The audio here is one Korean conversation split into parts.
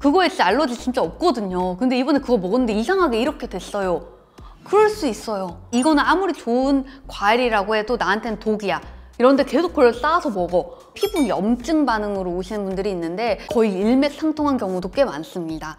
그거에 진짜 알러지 진짜 없거든요. 근데 이번에 그거 먹었는데 이상하게 이렇게 됐어요. 그럴 수 있어요. 이거는 아무리 좋은 과일이라고 해도 나한테는 독이야. 이런데 계속 그걸 쌓아서 먹어. 피부 염증 반응으로 오시는 분들이 있는데 거의 일맥상통한 경우도 꽤 많습니다.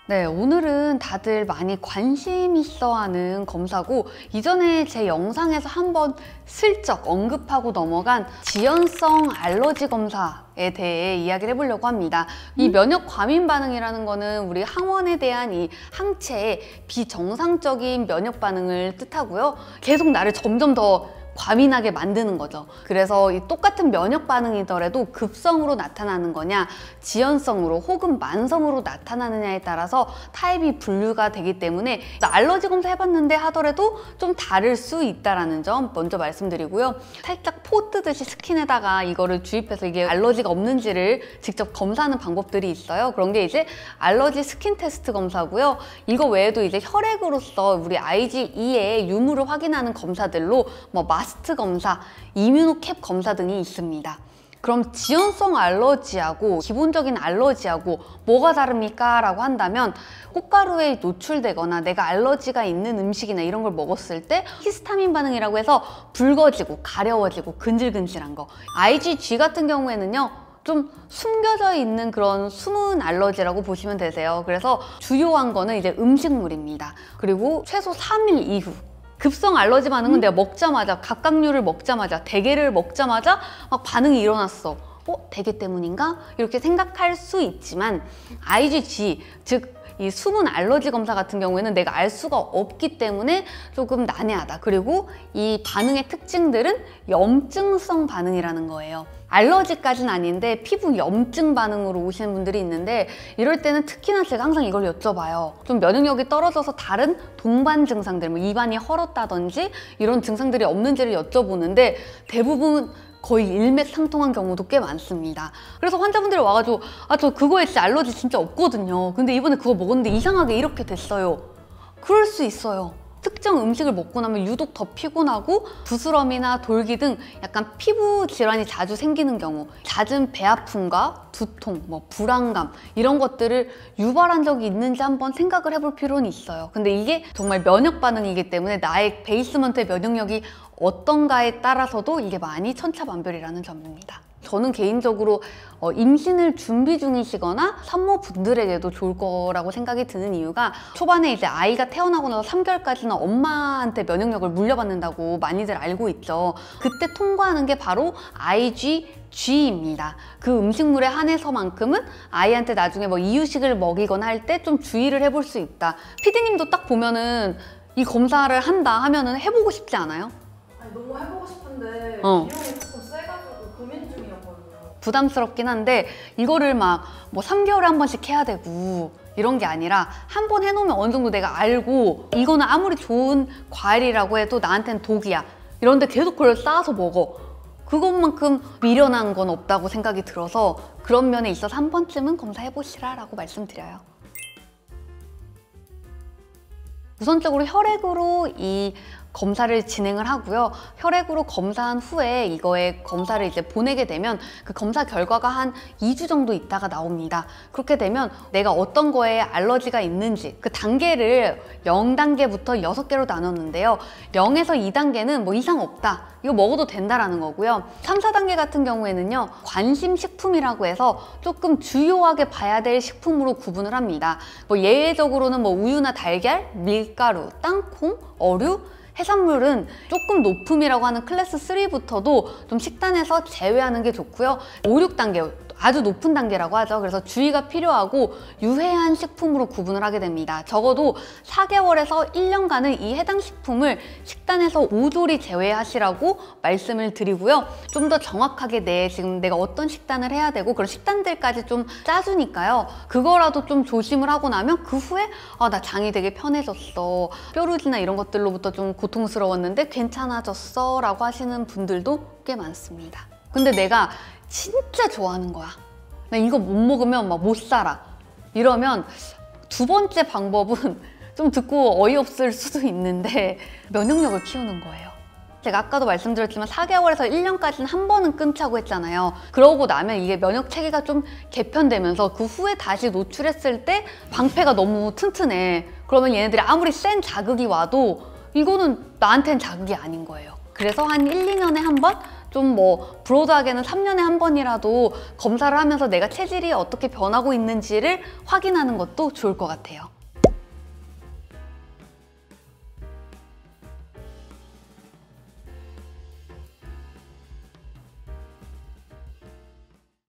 네, 오늘은 다들 많이 관심 있어 하는 검사고, 이전에 제 영상에서 한번 슬쩍 언급하고 넘어간 지연성 알러지 검사에 대해 이야기를 해보려고 합니다. 이 면역 과민 반응이라는 거는 우리 항원에 대한 이 항체의 비정상적인 면역 반응을 뜻하고요. 계속 나를 점점 더 과민하게 만드는 거죠. 그래서 이 똑같은 면역 반응이더라도 급성으로 나타나는 거냐, 지연성으로 혹은 만성으로 나타나느냐에 따라서 타입이 분류가 되기 때문에 알러지 검사 해봤는데 하더라도 좀 다를 수 있다는 점 먼저 말씀드리고요. 살짝 포 뜨듯이 스킨에다가 이거를 주입해서 이게 알러지가 없는지를 직접 검사하는 방법들이 있어요. 그런 게 이제 알러지 스킨 테스트 검사고요. 이거 외에도 이제 혈액으로서 우리 IgE의 유무를 확인하는 검사들로 뭐 마스트 검사, 이뮤노캡 검사 등이 있습니다. 그럼 지연성 알러지하고 기본적인 알러지하고 뭐가 다릅니까? 라고 한다면 꽃가루에 노출되거나 내가 알러지가 있는 음식이나 이런 걸 먹었을 때 히스타민 반응이라고 해서 붉어지고 가려워지고 근질근질한 거. IgG 같은 경우에는요, 좀 숨겨져 있는 그런 숨은 알러지라고 보시면 되세요. 그래서 주요한 거는 이제 음식물입니다. 그리고 최소 3일 이후. 급성 알러지 반응은 내가 먹자마자, 갑각류를 먹자마자, 대게를 먹자마자 막 반응이 일어났어. 대게 때문인가? 이렇게 생각할 수 있지만 IgG, 즉 이 숨은 알러지 검사 같은 경우에는 내가 알 수가 없기 때문에 조금 난해하다. 그리고 이 반응의 특징들은 염증성 반응이라는 거예요. 알러지까지는 아닌데 피부 염증 반응으로 오시는 분들이 있는데, 이럴 때는 특히나 제가 항상 이걸 여쭤봐요. 좀 면역력이 떨어져서 다른 동반 증상들, 뭐 입안이 헐었다든지 이런 증상들이 없는지를 여쭤보는데 대부분 거의 일맥상통한 경우도 꽤 많습니다. 그래서 환자분들이 와가지고 저 그거에 진짜 알러지 진짜 없거든요. 근데 이번에 그거 먹었는데 이상하게 이렇게 됐어요. 그럴 수 있어요. 특정 음식을 먹고 나면 유독 더 피곤하고 부스럼이나 돌기 등 약간 피부 질환이 자주 생기는 경우, 잦은 배 아픔과 두통, 뭐 불안감 이런 것들을 유발한 적이 있는지 한번 생각을 해볼 필요는 있어요. 근데 이게 정말 면역 반응이기 때문에 나의 베이스먼트의 면역력이 어떤가에 따라서도 이게 많이 천차만별이라는 점입니다. 저는 개인적으로 임신을 준비 중이시거나 산모분들에게도 좋을 거라고 생각이 드는 이유가, 초반에 이제 아이가 태어나고 나서 3개월까지는 엄마한테 면역력을 물려받는다고 많이들 알고 있죠. 그때 통과하는 게 바로 IgG입니다. 그 음식물에 한해서만큼은 아이한테 나중에 뭐 이유식을 먹이거나 할 때 좀 주의를 해볼 수 있다. 피디님도 딱 보면은 이 검사를 한다 하면은 해보고 싶지 않아요? 아니, 너무 해보고 싶은데 비용이 조금 세가지고 고민 중이었거든요. 부담스럽긴 한데 이거를 막 뭐 3개월에 한 번씩 해야 되고 이런 게 아니라 한 번 해놓으면 어느 정도 내가 알고, 이거는 아무리 좋은 과일이라고 해도 나한테는 독이야. 이런데 계속 그걸 쌓아서 먹어. 그것만큼 미련한 건 없다고 생각이 들어서 그런 면에 있어서 한 번쯤은 검사해보시라라고 말씀드려요. 우선적으로 혈액으로 이 검사를 진행을 하고요. 혈액으로 검사한 후에 이거에 검사를 이제 보내게 되면 그 검사 결과가 한 2주 정도 있다가 나옵니다. 그렇게 되면 내가 어떤 거에 알러지가 있는지 그 단계를 0단계부터 6개로 나눴는데요. 0에서 2단계는 뭐 이상 없다, 이거 먹어도 된다라는 거고요. 3, 4단계 같은 경우에는요, 관심 식품이라고 해서 조금 주요하게 봐야 될 식품으로 구분을 합니다. 뭐 예외적으로는 뭐 우유나 달걀, 밀가루, 땅콩, 어류, 해산물은 조금 높음이라고 하는 클래스 3부터도 좀 식단에서 제외하는 게 좋고요. 5, 6단계, 아주 높은 단계라고 하죠. 그래서 주의가 필요하고 유해한 식품으로 구분을 하게 됩니다. 적어도 4개월에서 1년간은 이 해당 식품을 식단에서 오조리 제외하시라고 말씀을 드리고요. 좀 더 정확하게 지금 내가 어떤 식단을 해야 되고 그런 식단들까지 좀 짜주니까요. 그거라도 좀 조심을 하고 나면 그 후에 나 장이 되게 편해졌어, 뾰루지나 이런 것들로부터 좀 고통스러웠는데 괜찮아졌어 라고 하시는 분들도 꽤 많습니다. 근데 내가 진짜 좋아하는 거야, 나 이거 못 먹으면 막 못 살아, 이러면 두 번째 방법은 좀 듣고 어이없을 수도 있는데 면역력을 키우는 거예요. 제가 아까도 말씀드렸지만 4개월에서 1년까지는 한 번은 끊자고 했잖아요. 그러고 나면 이게 면역 체계가 좀 개편되면서 그 후에 다시 노출했을 때 방패가 너무 튼튼해. 그러면 얘네들이 아무리 센 자극이 와도 이거는 나한텐 자극이 아닌 거예요. 그래서 한 1, 2년에 한 번? 좀 뭐 브로드하게는 3년에 한 번이라도 검사를 하면서 내가 체질이 어떻게 변하고 있는지를 확인하는 것도 좋을 것 같아요.